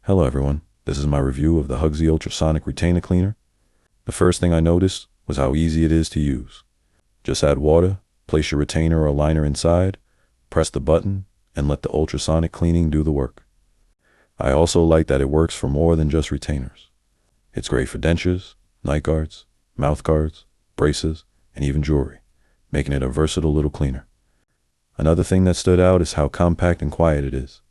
Hello everyone, this is my review of the Hugsee Ultrasonic Retainer Cleaner. The first thing I noticed was how easy it is to use. Just add water, place your retainer or liner inside, press the button, and let the ultrasonic cleaning do the work. I also like that it works for more than just retainers. It's great for dentures, night guards, mouth guards, braces, and even jewelry, making it a versatile little cleaner. Another thing that stood out is how compact and quiet it is.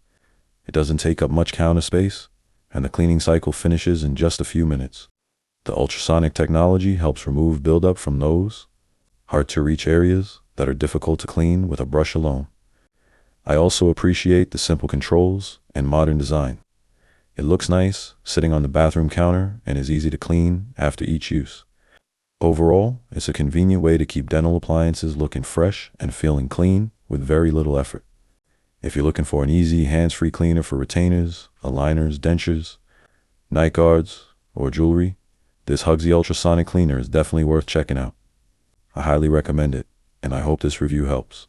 It doesn't take up much counter space, and the cleaning cycle finishes in just a few minutes. The ultrasonic technology helps remove buildup from those hard-to-reach areas that are difficult to clean with a brush alone. I also appreciate the simple controls and modern design. It looks nice sitting on the bathroom counter and is easy to clean after each use. Overall, it's a convenient way to keep dental appliances looking fresh and feeling clean with very little effort. If you're looking for an easy, hands-free cleaner for retainers, aligners, dentures, night guards, or jewelry, this Hugsee Ultrasonic Cleaner is definitely worth checking out. I highly recommend it, and I hope this review helps.